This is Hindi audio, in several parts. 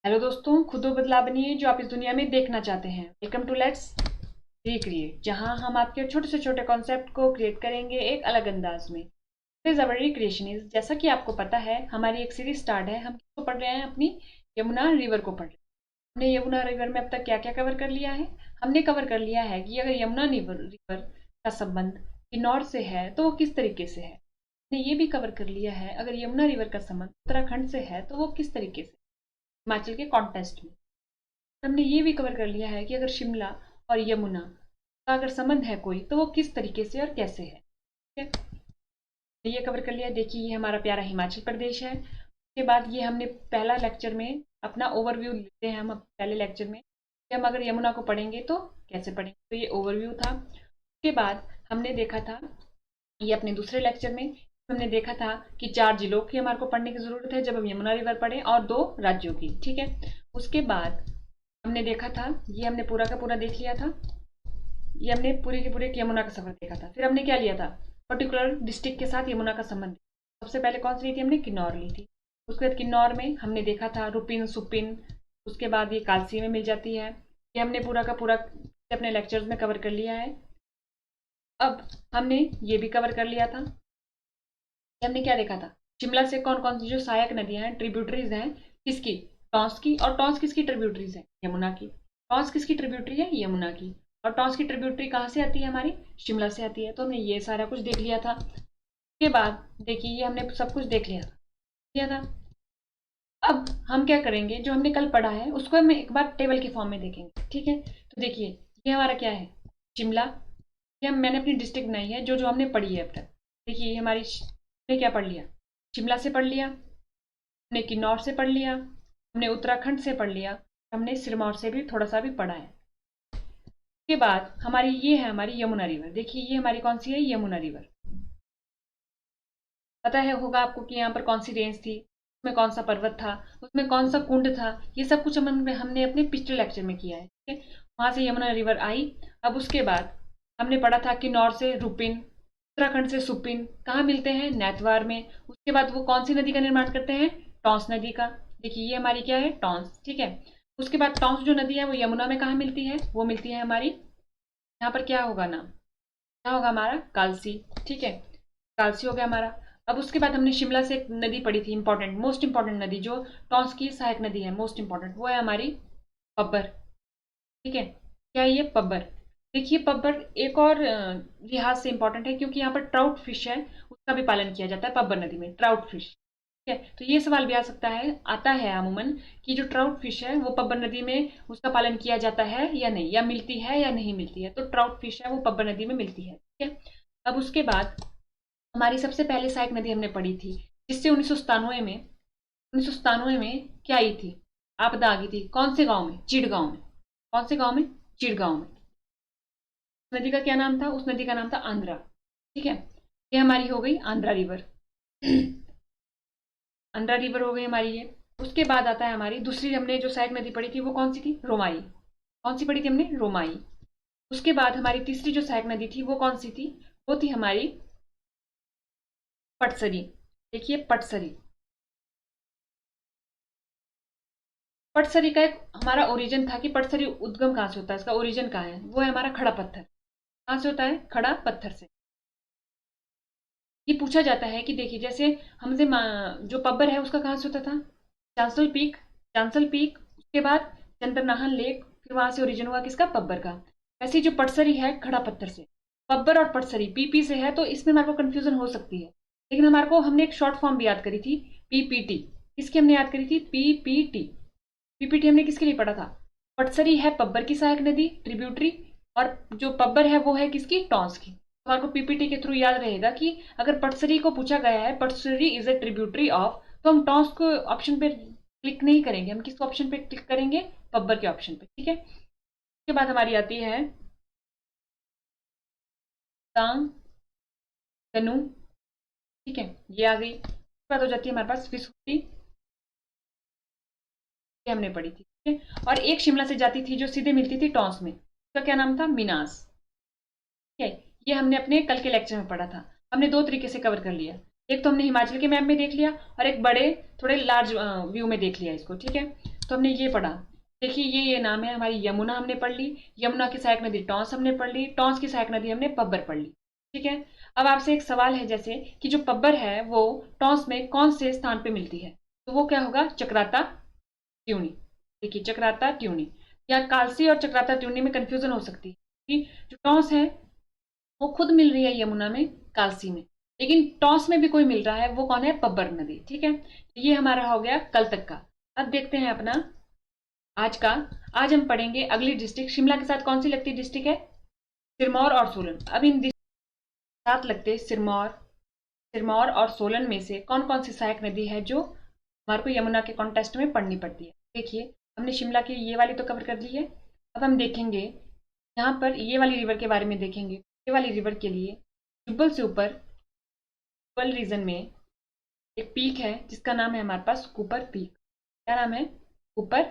हेलो दोस्तों, खुद वो बदलाव बनिए जो आप इस दुनिया में देखना चाहते हैं। वेलकम टू लेट्स रिक्रिएट, जहां हम आपके छोटे से छोटे कॉन्सेप्ट को क्रिएट करेंगे एक अलग अंदाज में। दिस अवर रिक्रिएशन इज, जैसा कि आपको पता है, हमारी एक सीरीज स्टार्ट है। हम किसको पढ़ रहे हैं? अपनी यमुना रिवर को पढ़ रहे हैं। हमने यमुना रिवर में अब तक क्या क्या कवर कर लिया है? हमने कवर कर लिया है कि अगर यमुना रिवर का संबंध किन्नौर से है तो वो किस तरीके से है। हमने ये भी कवर कर लिया है अगर यमुना रिवर का संबंध उत्तराखंड से है तो वो किस तरीके से, हिमाचल के कॉन्टेस्ट में। हमने ये भी कवर कर लिया है कि अगर शिमला और यमुना का अगर संबंध है कोई तो वो किस तरीके से और कैसे है। ठीक है, तो ये कवर कर लिया। देखिए, ये हमारा प्यारा हिमाचल प्रदेश है। उसके बाद ये हमने पहला लेक्चर में अपना ओवरव्यू लेते हैं। हम पहले लेक्चर में कि हम अगर यमुना को पढ़ेंगे तो कैसे पढ़ेंगे, तो ये ओवरव्यू था। उसके बाद हमने देखा था, ये अपने दूसरे लेक्चर में हमने देखा था कि 4 जिलों की हमारे को पढ़ने की जरूरत है जब हम यमुना रिवर पढ़ें, और 2 राज्यों की। ठीक है, उसके बाद हमने देखा था, ये हमने पूरा का पूरा देख लिया था। ये हमने पूरे के पूरे यमुना का सफर देखा था। फिर हमने क्या लिया था? पर्टिकुलर डिस्ट्रिक्ट के साथ यमुना का संबंध। सबसे पहले कौन सी ली थी? हमने किन्नौर ली थी। उसके बाद किन्नौर में हमने देखा था रुपिन सुपिन। उसके बाद ये कालसी में मिल जाती है। ये हमने पूरा का पूरा अपने लेक्चर्स में कवर कर लिया है। अब हमने ये भी कवर कर लिया था। ये हमने क्या देखा था? शिमला से कौन कौन सी जो सहायक नदियां हैं, ट्रिब्यूटरीज हैं, किसकी? टॉन्स की। और टॉन्स किसकी ट्रिब्यूटरीज है? यमुना की। टॉन्स किसकी ट्रिब्यूटरी है? यमुना की। और टॉन्स की ट्रिब्यूटरी कहाँ से आती है? हमारी शिमला से आती है। तो हमने ये सारा कुछ देख लिया था। उसके बाद देखिए, ये हमने सब कुछ देख लिया था। अब हम क्या करेंगे, जो हमने कल पढ़ा है उसको हम एक बार टेबल के फॉर्म में देखेंगे। ठीक है, तो देखिए, ये हमारा क्या है? शिमला। ये मैंने अपनी डिस्ट्रिक्ट बनाई है जो जो हमने पढ़ी है अब तक। देखिए, ये हमारी हमने क्या पढ़ लिया? शिमला से पढ़ लिया, हमने किन्नौर से पढ़ लिया, हमने उत्तराखंड से पढ़ लिया, हमने सिरमौर से भी थोड़ा सा भी पढ़ा है। उसके बाद हमारी ये है हमारी यमुना रिवर। देखिए, ये हमारी कौन सी है? यमुना रिवर। पता है होगा आपको कि यहाँ पर कौन सी रेंज थी, उसमें कौन सा पर्वत था, उसमें कौन सा कुंड था। ये सब कुछ हमने अपने पिछले लेक्चर में किया है। ठीक है, वहां से यमुना रिवर आई। अब उसके बाद हमने पढ़ा था किन्नौर से रुपिन, उत्तराखंड से सुपिन कहाँ मिलते हैं? नैतवार में। उसके बाद वो कौन सी नदी का निर्माण करते हैं? टॉन्स नदी का। देखिए, ये हमारी क्या है? टॉन्स। ठीक है, उसके बाद टॉन्स जो नदी है वो यमुना में कहाँ मिलती है? वो मिलती है हमारी, यहाँ पर क्या होगा नाम, क्या होगा हमारा? कालसी। ठीक है, कालसी हो गया हमारा। अब उसके बाद हमने शिमला से एक नदी पढ़ी थी, इंपॉर्टेंट, मोस्ट इंपॉर्टेंट नदी जो टॉन्स की सहायक नदी है, मोस्ट इंपॉर्टेंट, वो है हमारी पब्बर। ठीक है, क्या है ये? पब्बर। देखिए, पब्बर एक और लिहाज से इंपॉर्टेंट है क्योंकि यहाँ पर ट्राउट फिश है, उसका भी पालन किया जाता है पब्बर नदी में, ट्राउट फिश। ठीक है, तो ये सवाल भी आ सकता है, आता है अमूमन, कि जो ट्राउट फिश है वो पब्बर नदी में उसका पालन किया जाता है या नहीं, या मिलती है या नहीं मिलती है। तो ट्राउट फिश है वो पब्बर नदी में मिलती है। ठीक है, अब उसके बाद हमारी सबसे पहले सहायक नदी हमने पढ़ी थी, जिससे 1997 में क्या आई थी? आपदा आ गई थी। कौन से गांव में? चिड़गांव में। कौन से गांव में? चिड़गांव में। नदी का क्या नाम था? उस नदी का नाम था आंध्रा। ठीक है, ये हमारी हो गई आंध्रा रिवर। आंध्रा रिवर हो गई हमारी ये। उसके बाद आता है हमारी दूसरी, हमने जो सहायक नदी पढ़ी थी वो कौन सी थी? रोमाई। कौन सी पढ़ी थी हमने? रोमाई। उसके बाद हमारी तीसरी जो सहायक नदी थी वो कौन सी थी? वो थी हमारी पटसरी। देखिए, पटसरी। पटसरी का एक हमारा ओरिजिन था कि पटसरी उद्गम कहाँ से होता है, इसका ओरिजिन कहाँ है? वो है हमारा खड़ा पत्थर। कहाँ से होता है? खड़ा पत्थर से। ये पूछा जाता है कि देखिए, जैसे हमसे जो पब्बर है उसका कहाँ से होता था? चांसल पीक। चांसल पीक, उसके बाद चंद्रनाहन लेक, फिर वहां से ओरिजिन हुआ किसका? पब्बर का। ऐसे ही जो पटसरी है खड़ा पत्थर से, पब्बर और पटसरी पीपी से है, तो इसमें हमारे को कंफ्यूजन हो सकती है। लेकिन हमारे को, हमने एक शॉर्ट फॉर्म भी याद करी थी, पीपीटी। किसकी हमने याद करी थी? पीपीटी। पीपीटी हमने किसके लिए पढ़ा था? पटसरी है पब्बर की सहायक नदी, ट्रिब्यूटरी, और जो पब्बर है वो है किसकी? टॉन्स की। हमारे को पीपीटी के थ्रू याद रहेगा कि अगर पटसरी को पूछा गया है, पटसरी इज ए ट्रिब्यूटरी ऑफ, तो हम टॉन्स को ऑप्शन पे क्लिक नहीं करेंगे, हम किस ऑप्शन पे क्लिक करेंगे? पब्बर के ऑप्शन पे। ठीक है, उसके बाद हमारी आती है तांग तनु। ठीक है, ये आ गई। उसके बाद हो जाती है हमारे पास फिसुटी, ये हमने पढ़ी थी। ठीक है, और एक शिमला से जाती थी जो सीधे मिलती थी टॉन्स में, उसका क्या नाम था? मीनास। ठीक है, ये हमने अपने कल के लेक्चर में पढ़ा था। हमने 2 तरीके से कवर कर लिया, एक तो हमने हिमाचल के मैप में देख लिया और एक बड़े थोड़े लार्ज व्यू में देख लिया इसको। ठीक है, तो हमने ये पढ़ा। देखिए ये नाम है हमारी यमुना, हमने पढ़ ली। यमुना की सहायक नदी टॉन्स हमने पढ़ ली। टॉन्स की सहायक नदी हमने पब्बर पढ़ ली। ठीक है। अब आपसे एक सवाल है जैसे कि जो पब्बर है वो टॉन्स में कौन से स्थान पे मिलती है, तो वो क्या होगा, चक्राता ट्यूनी। देखिए चक्राता ट्यूनी, या कालसी और चक्राता ट्यूनी में कंफ्यूजन हो सकती है कि जो टॉन्स है वो खुद मिल रही है यमुना में, कालसी में, लेकिन टॉस में भी कोई मिल रहा है, वो कौन है, पब्बर नदी। ठीक है, तो ये हमारा हो गया कल तक का। अब देखते हैं अपना आज का। आज हम पढ़ेंगे अगली डिस्ट्रिक्ट, शिमला के साथ कौन सी लगती डिस्ट्रिक्ट है, सिरमौर और सोलन। अब इन साथ लगते सिरमौर, सिरमौर और सोलन में से कौन कौन सी सहायक नदी है जो हमारे को यमुना के कॉन्टेस्ट में पढ़नी पड़ती है। देखिए हमने शिमला की ये वाली तो कवर कर ली है। अब हम देखेंगे यहाँ पर ये वाली रिवर के बारे में देखेंगे। ये वाली रिवर के लिए जुब्बल से ऊपर, जुब्बल रीजन में एक पीक है जिसका नाम है हमारे पास कूपर पीक। क्या नाम है, कूपर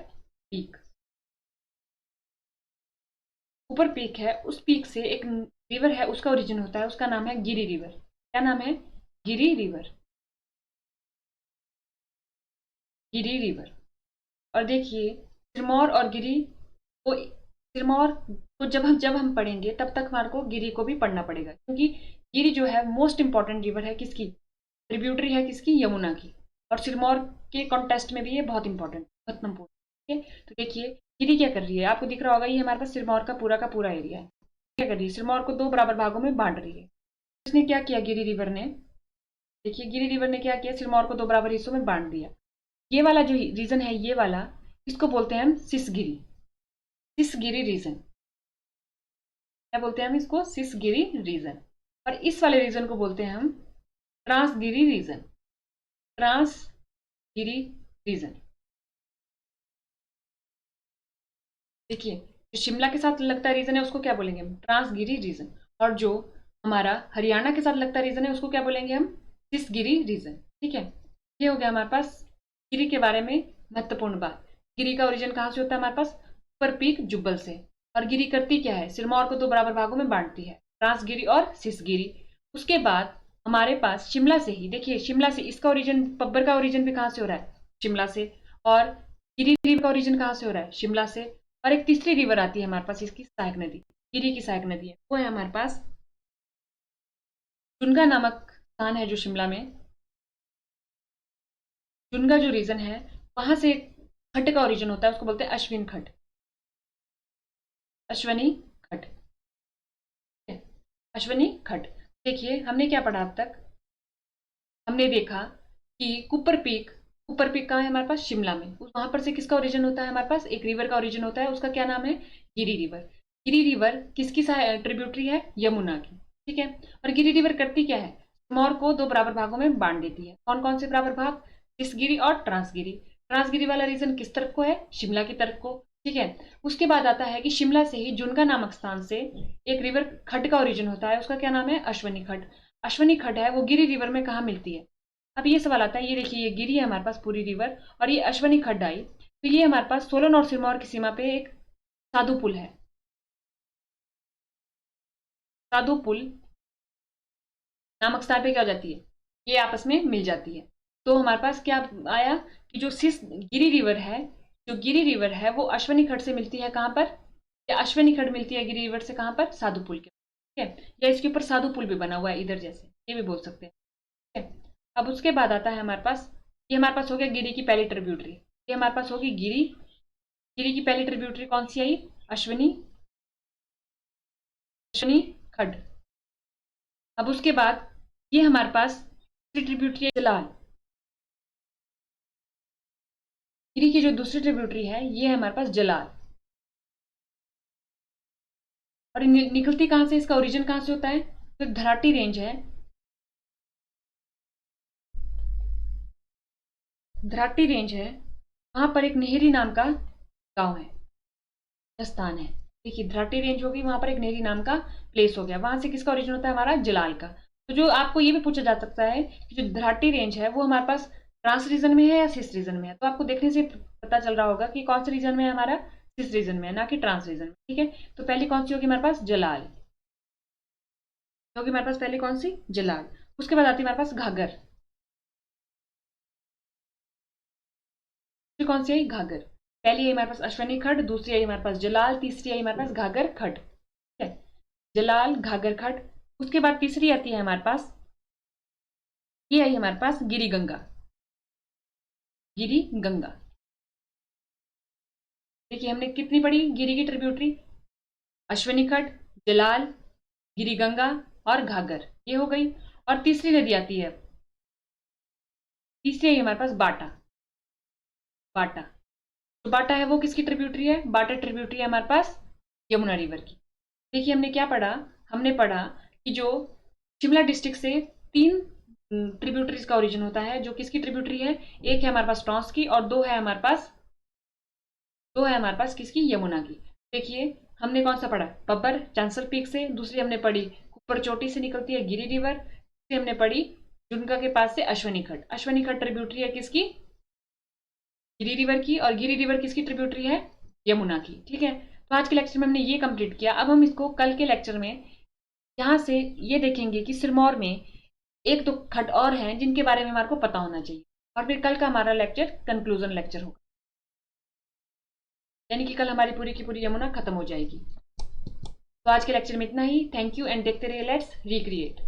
पीक। कूपर पीक है, उस पीक से एक रिवर है उसका ओरिजिन होता है, उसका नाम है गिरी रिवर। क्या नाम है, गिरी रिवर, गिरी रिवर। और देखिए सिरमौर और गिरी को, सिरमौर को जब हम पढ़ेंगे तब तक हमारे को गिरी को भी पढ़ना पड़ेगा, क्योंकि गिरी जो है मोस्ट इंपॉर्टेंट रिवर है किसकी, ट्रिब्यूटरी है किसकी, यमुना की। और सिरमौर के कॉन्टेस्ट में भी ये बहुत इंपॉर्टेंट, महत्वपूर्ण। ठीक है, तो देखिए गिरी क्या कर रही है, आपको दिख रहा होगा ये हमारे पास सिरमौर का पूरा एरिया है। क्या कर रही है, सिरमौर को दो बराबर भागों में बांट रही है। इसने क्या किया गिरी रिवर ने, देखिए गिरी रिवर ने क्या किया, सिरमौर को दो बराबर हिस्सों में बांट दिया। ये वाला जो रीजन है, ये वाला, इसको बोलते हैं हम सिसगिरी, सिसगिरी रीजन। क्या बोलते हैं हम इसको, सिसगिरी रीजन। और इस वाले रीजन को बोलते हैं हम ट्रांसगिरी रीजन, ट्रांसगिरी रीजन। देखिए जो शिमला के साथ लगता रीजन है उसको क्या बोलेंगे हम, ट्रांसगिरी रीजन। और जो हमारा हरियाणा के साथ लगता रीजन है उसको क्या बोलेंगे हम, सिसगिरी रीजन। ठीक है, ये हो गया हमारे पास गिरी के बारे में महत्वपूर्ण बात। गिरी का ओरिजिन कहाँ से होता है हमारे पास, ऊपर पीक जुब्बल से। और गिरी करती क्या है, सिरमौर को दो बराबर भागों में बांटती है, ट्रांसगिरी और सिसगिरी। उसके बाद हमारे पास शिमला से ही, देखिए शिमला से इसका ओरिजिन, पब्बर का ओरिजिन भी कहाँ से हो रहा है, शिमला से। और गिरी रिवर का ओरिजिन कहाँ से हो रहा है, शिमला से। और एक तीसरी रिवर आती है हमारे पास इसकी सहायक नदी, गिरी की सहायक नदी है, वो है हमारे पास चुनगा नामक स्थान है जो शिमला में, चुनगा जो रीजन है वहां से खट का ओरिजिन होता है, उसको बोलते हैं अश्विन खट, अश्वनी खट, अश्वनी खट। देखिए हमने क्या पढ़ा अब तक, हमने देखा कि कुपर पीक कहाँ है हमारे पास, शिमला में। वहां पर से किसका ओरिजिन होता है हमारे पास, एक रिवर का ओरिजिन होता है, उसका क्या नाम है, गिरी रिवर। गिरी रिवर किसकी ट्रिब्यूटरी है, यमुना की। ठीक है, और गिरी रिवर करती क्या है, सिरमौर को दो बराबर भागों में बांट देती है। कौन कौन से बराबर भाग, सिसगिरी और ट्रांसगिरी। ट्रांसगिरी वाला रीजन किस तरफ को है, शिमला की तरफ को। ठीक है, उसके बाद आता है कि शिमला से ही जुनगा नामक स्थान से एक रिवर खड का ओरिजिन होता है, उसका क्या नाम है, अश्वनी खड। अश्वनी खड है वो गिरी रिवर में कहाँ मिलती है। अब ये सवाल आता है, ये देखिए ये गिरी है हमारे पास पूरी रिवर, और ये अश्वनी खड्ड आई, तो ये हमारे पास सोलन और सिरमौर की सीमा पे एक साधु पुल है, साधु पुल नामक स्थान पे क्या हो जाती है, ये आपस में मिल जाती है। तो हमारे पास क्या आया कि जो सिस गिरी रिवर है, जो गिरी रिवर है वो अश्वनी खड्ड से मिलती है कहाँ पर, या अश्वनी खड्ड मिलती है गिरी रिवर से कहाँ पर, साधु पुल के। ठीक है, या इसके ऊपर साधु पुल भी बना हुआ है इधर जैसे, ये भी बोल सकते हैं। ठीक है, अब उसके बाद आता है हमारे पास, ये हमारे पास हो गया गिरी की पहली ट्रिब्यूटरी, ये हमारे पास होगी गिरी, गिरी की पहली ट्रिब्यूटरी कौन सी आई, अश्विनी, अश्विनी खड्ड। अब उसके बाद ये हमारे पास दूसरी ट्रिब्यूटरी है जलाल, गिरी की जो दूसरी ट्रिब्यूटरी है ये है हमारे पास जलाल। और निकलती कहां से, इसका ओरिजिन कहां से होता है, तो धराटी रेंज है, धराटी रेंज है, वहां पर एक नेहरी नाम का गांव है, स्थान है। देखिए धराटी रेंज होगी, वहां पर एक नेहरी नाम का प्लेस हो गया, वहां से किसका ओरिजिन होता है हमारा, जलाल का। तो जो आपको ये भी पूछा जा सकता है कि जो धराटी रेंज है वो हमारे पास ट्रांस रीजन में है या सिस रीजन में है, तो आपको देखने से पता चल रहा होगा कि कौन से रीजन में है हमारा, सिस रीजन में है, ना कि ट्रांस रीजन में। ठीक है, तो पहली कौन सी होगी हमारे पास, जलाल होगी हमारे पास, पहले कौन सी, जलाल। उसके बाद आती है हमारे पास घाघर, कौन सी आई, घाघर। पहली आई हमारे पास अश्वनी खड्ड, दूसरी आई हमारे पास जलाल, तीसरी आई हमारे पास घाघर खड्ड। ठीक है, जलाल घाघर खड्ड। उसके बाद तीसरी आती है हमारे पास, ये आई हमारे पास गिरी गंगा। गिरी गंगा, देखिए हमने कितनी पढ़ी गिरी की ट्रिब्यूटरी, अश्वनी खड्ड, जलाल, गिरी गंगा और घाघर, ये हो गई। और तीसरी नदी आती है, तीसरी आई हमारे पास बाटा। बाटा, तो बाटा है वो किसकी ट्रिब्यूटरी है? बाटा ट्रिब्यूटरी है हमारे पास यमुना रिवर की। देखिए हमने क्या पढ़ा, हमने पढ़ा कि जो शिमला डिस्ट्रिक्ट से 3 ट्रिब्यूटरीज का ओरिजिन होता है, जो किसकी ट्रिब्यूटरी है? एक है हमारे पास टॉन्स की और दो है हमारे पास किसकी? यमुना की। देखिए हमने कौन सा पढ़ा? बब्बर चांसल पीक से, दूसरी हमने पढ़ी कुप्पर चोटी से निकलती है गिरी रिवर, तीसरी हमने पढ़ी जुनका के पास से अश्वनी खड्ड। अश्वनी खड्ड ट्रिब्यूटरी है किसकी? गिरी रिवर की, और गिरी रिवर किसकी ट्रिब्यूटरी है? यमुना की। ठीक है, तो आज के लेक्चर में हमने ये कंप्लीट किया। अब हम इसको कल के लेक्चर में यहाँ से ये देखेंगे कि सिरमौर में एक दो खड्ड और हैं जिनके बारे में हमारे को पता होना चाहिए, और फिर कल का हमारा लेक्चर कंक्लूजन लेक्चर होगा, यानी कि कल हमारी पूरी की पूरी यमुना खत्म हो जाएगी। तो आज के लेक्चर में इतना ही। थैंक यू एंड देखते रहिए लेट्स रिक्रिएट।